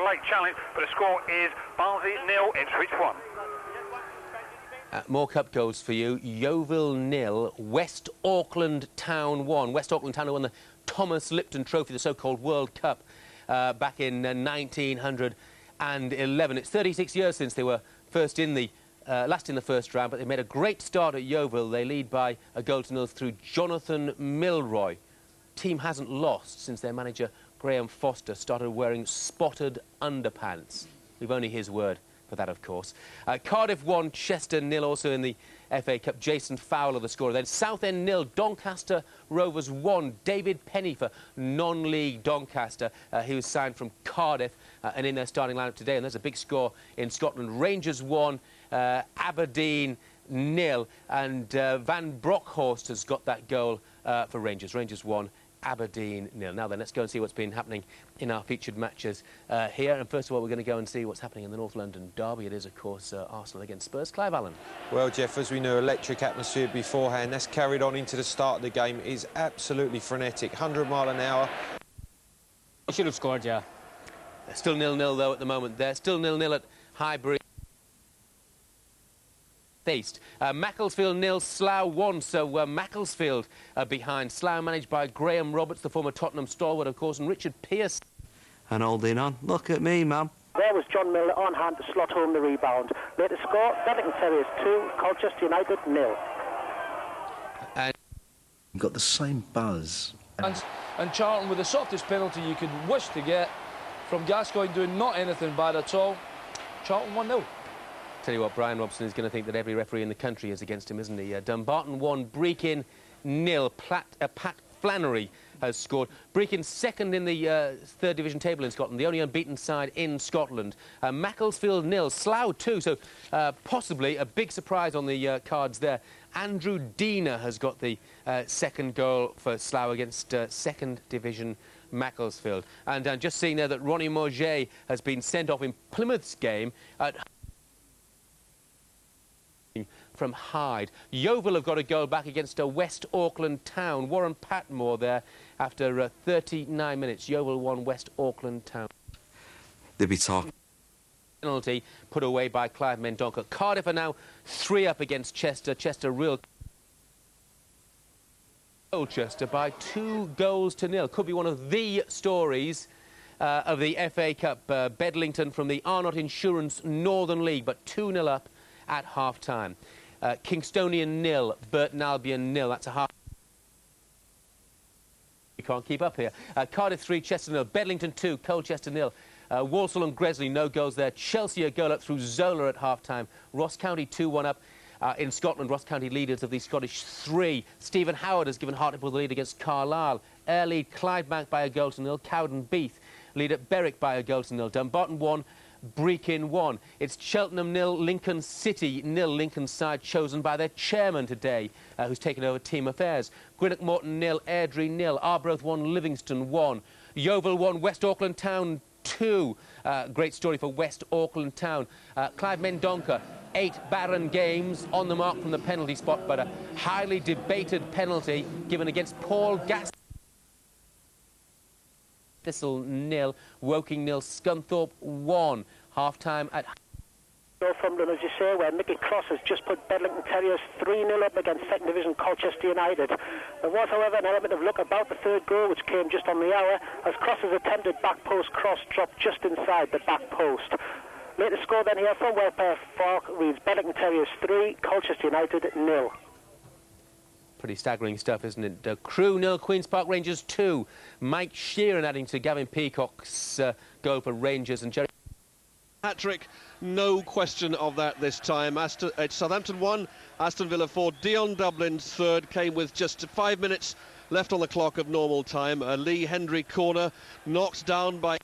late challenge, but the score is Barnsley 0, Ipswich 1. More cup goals for you. Yeovil 0, West Auckland Town 1. West Auckland Town won the Thomas Lipton Trophy, the so-called World Cup, back in 1911. It's 36 years since they were last in the first round, but they made a great start at Yeovil. They lead by a goal to 0 through Jonathan Milroy. Team hasn't lost since their manager Graham Foster started wearing spotted underpants. We've only his word for that, of course. Cardiff 1, Chester 0, also in the FA Cup. Jason Fowler, the scorer. Then Southend 0, Doncaster Rovers 1. David Penny for non-league Doncaster. He was signed from Cardiff and in their starting lineup today. And there's a big score in Scotland. Rangers 1, Aberdeen 0. And Van Bronckhorst has got that goal for Rangers. Rangers 1. Aberdeen 0. Now then, let's go and see what's been happening in our featured matches here. And first of all, we're going to go and see what's happening in the North London derby. It is, of course, Arsenal against Spurs. Clive Allen. Well, Jeff, as we knew, electric atmosphere beforehand. That's carried on into the start of the game. It is absolutely frenetic. 100 mile an hour. He should have scored, yeah. They're still 0-0, though, at the moment. They're still 0-0 at Highbury. Macclesfield 0, Slough 1, so Macclesfield behind. Slough managed by Graham Roberts, the former Tottenham stalwart, of course, and Richard Pearce. And holding on. Look at me, man. There was John Miller on hand to slot home the rebound. Later score, Bedlington Terriers 2, Colchester United 0. And You've got the same buzz. And Charlton with the softest penalty you could wish to get from Gascoigne doing not anything bad at all. Charlton 1-0. Tell you what, Brian Robson is going to think that every referee in the country is against him, isn't he? Dumbarton 1, Brechin 0. Pat Flannery has scored. Brechin second in the third division table in Scotland, the only unbeaten side in Scotland. Macclesfield 0, Slough 2, so possibly a big surprise on the cards there. Andrew Diener has got the second goal for Slough against second division Macclesfield. And just seeing there that Ronnie Mauger has been sent off in Plymouth's game at from Hyde. Yeovil have got a goal back against West Auckland Town. Warren Patmore there after 39 minutes. Yeovil 1, West Auckland Town. They'd be talking. Penalty put away by Clive Mendonca. Cardiff are now 3 up against Chester. Chester real Colchester by 2 goals to 0. Could be one of the stories of the FA Cup. Bedlington from the Arnott Insurance Northern League, but 2-0 up at half-time. Kingstonian 0, Burton Albion 0. That's a half. You can't keep up here. Cardiff 3, Chester 0. Bedlington 2, Colchester 0. Walsall and Gresley, no goals there. Chelsea a goal up through Zola at half-time. Ross County 2-1 up. In Scotland, Ross County leaders of the Scottish 3. Stephen Howard has given Hartlepool the lead against Carlisle. Ayr lead Clydebank by a goal to 0. Cowden Beath lead at Berwick by a goal to 0. Dumbarton 1. Brechin 1. It's Cheltenham 0, Lincoln City 0. Lincoln's side chosen by their chairman today, who's taken over team affairs. Greenock Morton 0, Airdrie 0. Arbroath 1, Livingston 1. Yeovil 1, West Auckland Town 2. Great story for West Auckland Town. Clive Mendonca, 8 barren games on the mark from the penalty spot, but a highly debated penalty given against Paul Gass. Thistle 0, Woking 0, Scunthorpe 1. Half-time at Northumberland, as you say, where Mickey Cross has just put Bedlington Terriers 3-0 up against second division Colchester United. There was, however, an element of luck about the third goal, which came just on the hour, as Cross's attempted back post cross dropped just inside the back post. Later score then here from Welfare Fork reads Bedlington Terriers 3, Colchester United 0. Pretty staggering stuff, isn't it? Crewe 0, Queen's Park Rangers 2. Mike Sheeran adding to Gavin Peacock's goal for Rangers, and Jerry Hat-trick, no question of that this time. It's Southampton 1, Aston Villa 4. Dion Dublin's third came with just 5 minutes left on the clock of normal time. A Lee Hendry corner knocked down by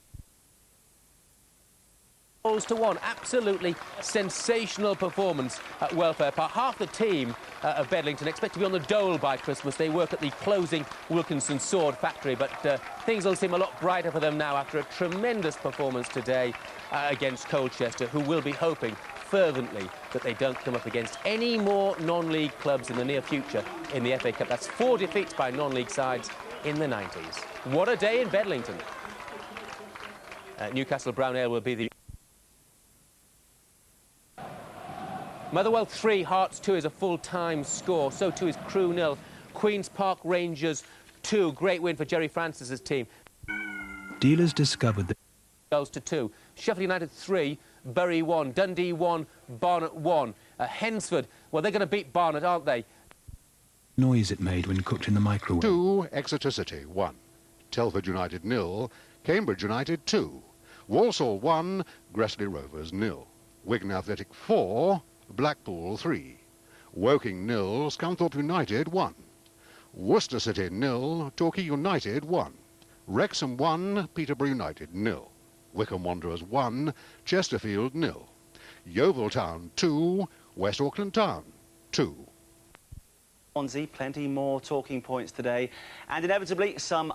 goals to 1. Absolutely sensational performance at Welfare Park. Half the team of Bedlington expect to be on the dole by Christmas. They work at the closing Wilkinson Sword factory, but things will seem a lot brighter for them now after a tremendous performance today against Colchester, who will be hoping fervently that they don't come up against any more non-league clubs in the near future in the FA Cup. That's 4 defeats by non-league sides in the 90s. What a day in Bedlington. Newcastle Brown Ale will be the... Motherwell 3, Hearts 2 is a full-time score. So too is Crewe 0. Queen's Park Rangers 2. Great win for Jerry Francis's team. Dealers discovered that... Goals to 2. Sheffield United 3, Bury 1. Dundee 1, Barnet 1. Hensford, well, they're going to beat Barnet, aren't they? Noise it made when cooked in the microwave. 2, Exeter City 1. Telford United 0. Cambridge United 2. Walsall 1, Gressley Rovers 0. Wigan Athletic 4, Blackpool 3. Woking 0, Scunthorpe United 1. Worcester City 0, Torquay United 1. Wrexham 1, Peterborough United 0. Wycombe Wanderers 1, Chesterfield 0. Yeovil Town 2, West Auckland Town 2. Plenty more talking points today, and inevitably some